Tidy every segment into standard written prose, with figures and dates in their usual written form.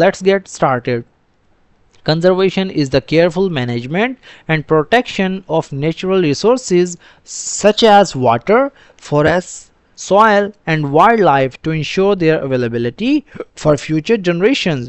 let's get started. Conservation is the careful management and protection of natural resources such as water, forests, soil, and wildlife to ensure their availability for future generations.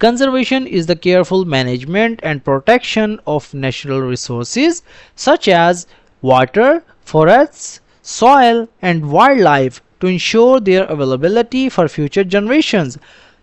Conservation is the careful management and protection of natural resources such as water, forests, soil and wildlife to ensure their availability for future generations.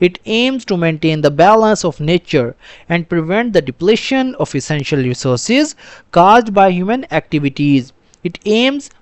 It aims to maintain the balance of nature and prevent the depletion of essential resources caused by human activities. It aims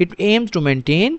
It aims to maintain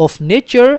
of nature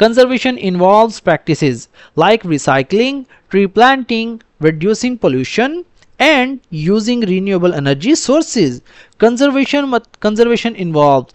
Conservation involves practices like recycling, tree planting, reducing pollution, and using renewable energy sources. Conservation involves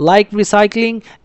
Like recycling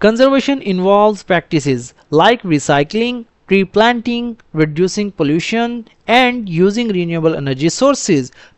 Conservation involves practices like recycling, tree planting, reducing pollution and using renewable energy sources.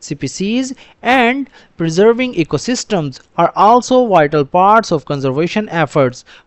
species and preserving ecosystems are also vital parts of conservation efforts.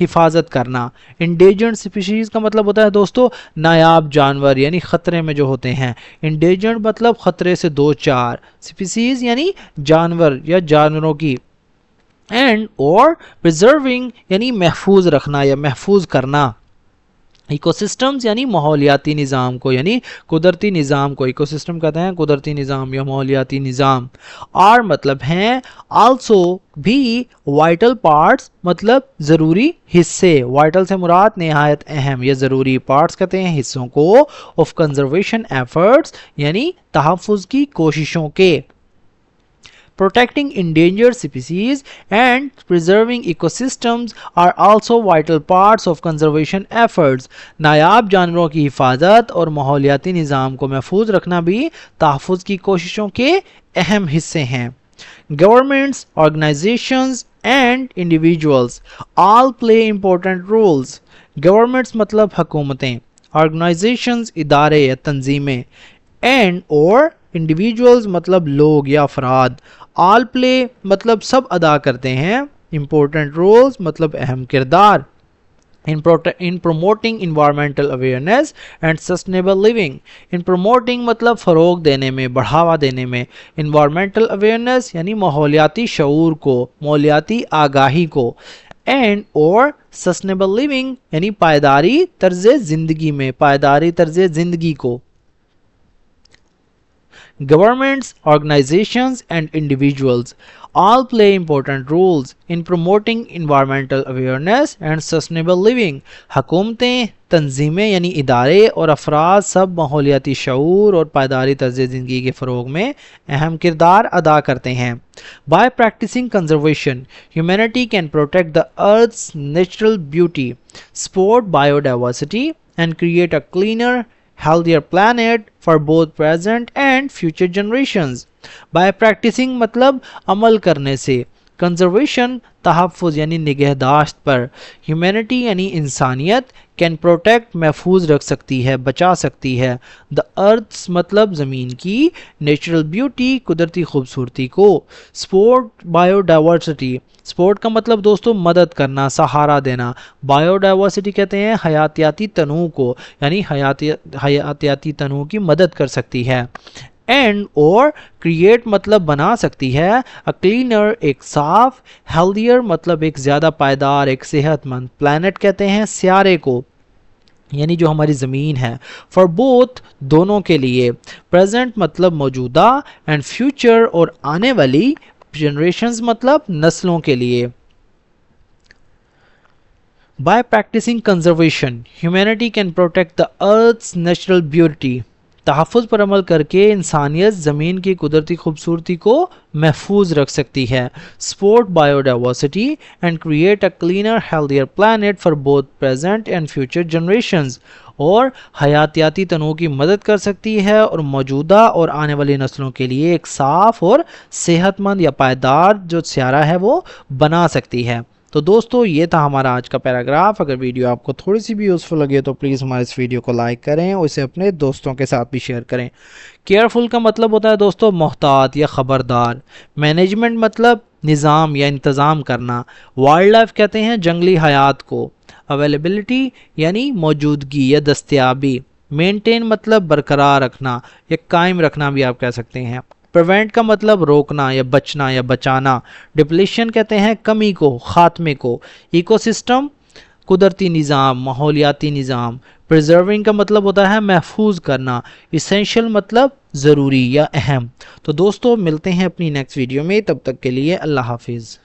حفاظت کرنا. انڈیجنٹ species کا مطلب ہوتا ہے دوستو نایاب جانور یعنی خطرے میں جو ہوتے ہیں. انڈیجنٹ مطلب خطرے سے دو چار, سپیشیز یعنی جانور یا جانوروں کی. اینڈ اور پریزرونگ یعنی محفوظ رکھنا یا محفوظ کرنا. ایکو سسٹمز یعنی ماحولیاتی نظام کو یعنی قدرتی نظام کو. ایکو سسٹم کہتے ہیں قدرتی نظام یا ماحولیاتی نظام. آر مطلب ہیں آلسو بھی, وائٹل پارٹس مطلب ضروری حصے. وائٹل سے مراد نہایت اہم یا ضروری, پارٹس کہتے ہیں حصوں کو, آف کنزرویشن ایفرٹس یعنی تحفظ کی کوششوں کے. Protecting endangered species and preserving ecosystems are also vital parts of conservation efforts. نایاب جانوروں کی حفاظت اور ماحولیاتی نظام کو محفوظ رکھنا بھی تحفظ کی کوششوں کے اہم حصے ہیں. Governments, organizations and individuals all play important roles. Governments مطلب حکومتیں, organizations ادارے یا تنظیمیں, and اور individuals مطلب لوگ یا افراد. آل پلے مطلب سب ادا کرتے ہیں, امپورٹنٹ رولز مطلب اہم کردار. In promoting environmental awareness and sustainable living. In promoting مطلب فروغ دینے میں, بڑھاوا دینے میں. انوائرمنٹل اویئرنیس یعنی ماحولیاتی شعور کو, ماحولیاتی آگاہی کو. اینڈ اور سسٹینیبل لیونگ یعنی پائیداری طرز زندگی میں, پائیداری طرز زندگی کو. Governments, organizations and individuals all play important roles in promoting environmental awareness and sustainable living. حکومتیں, تنظیمیں یعنی ادارے اور افراد سب ماحولیاتی شعور اور پائیداری طرز زندگی کے فروغ میں اہم کردار ادا کرتے ہیں. By practicing conservation, humanity can protect the Earth's natural beauty, support biodiversity and create a cleaner, healthier planet for both present and future generations. By practicing مطلب عمل کرنے سے, conservation تحفظ یعنی نگہداشت پر, humanity یعنی انسانیت, can protect محفوظ رکھ سکتی ہے, بچا سکتی ہے, the earth's مطلب زمین کی, natural beauty قدرتی خوبصورتی کو, support biodiversity. سپورٹ کا مطلب دوستو مدد کرنا, سہارا دینا. بایو ڈائیورسٹی کہتے ہیں حیاتیاتی تنوع کو, یعنی حیاتیاتی تنوع کی مدد کر سکتی ہے. اینڈ اور کریٹ مطلب بنا سکتی ہے, اے کلینر ایک صاف, ہیلدیئر مطلب ایک زیادہ پائیدار, ایک صحت مند. پلانٹ کہتے ہیں سیارے کو یعنی جو ہماری زمین ہے. فار بوتھ دونوں کے لیے. پریزنٹ مطلب موجودہ, اینڈ فیوچر اور آنے والی, جنریشنز مطلب نسلوں کے لیے. By practicing conservation, humanity can protect the earth's natural beauty. تحفظ پر عمل کر کے انسانیت زمین کی قدرتی خوبصورتی کو محفوظ رکھ سکتی ہے. Support biodiversity and create a cleaner, healthier planet for both present and future generations. اور حیاتیاتی تنوع کی مدد کر سکتی ہے اور موجودہ اور آنے والی نسلوں کے لیے ایک صاف اور صحت مند یا پائیدار جو سیارہ ہے وہ بنا سکتی ہے. تو دوستو یہ تھا ہمارا آج کا پیراگراف. اگر ویڈیو آپ کو تھوڑی سی بھی یوزفل لگے تو پلیز ہمارے اس ویڈیو کو لائک کریں اور اسے اپنے دوستوں کے ساتھ بھی شیئر کریں. کیئرفل کا مطلب ہوتا ہے دوستو محتاط یا خبردار. مینجمنٹ مطلب نظام یا انتظام کرنا. وائلڈ لائف کہتے ہیں جنگلی حیات کو. اویلیبلٹی یعنی موجودگی یا دستیابی. مینٹین مطلب برقرار رکھنا یا قائم رکھنا بھی آپ کہہ سکتے ہیں. پریونٹ کا مطلب روکنا یا بچنا یا بچانا. ڈپلیشن کہتے ہیں کمی کو, خاتمے کو. ایکو سسٹم قدرتی نظام, ماحولیاتی نظام. پریزرونگ کا مطلب ہوتا ہے محفوظ کرنا. اسینشل مطلب ضروری یا اہم. تو دوستو ملتے ہیں اپنی نیکسٹ ویڈیو میں, تب تک کے لیے اللہ حافظ.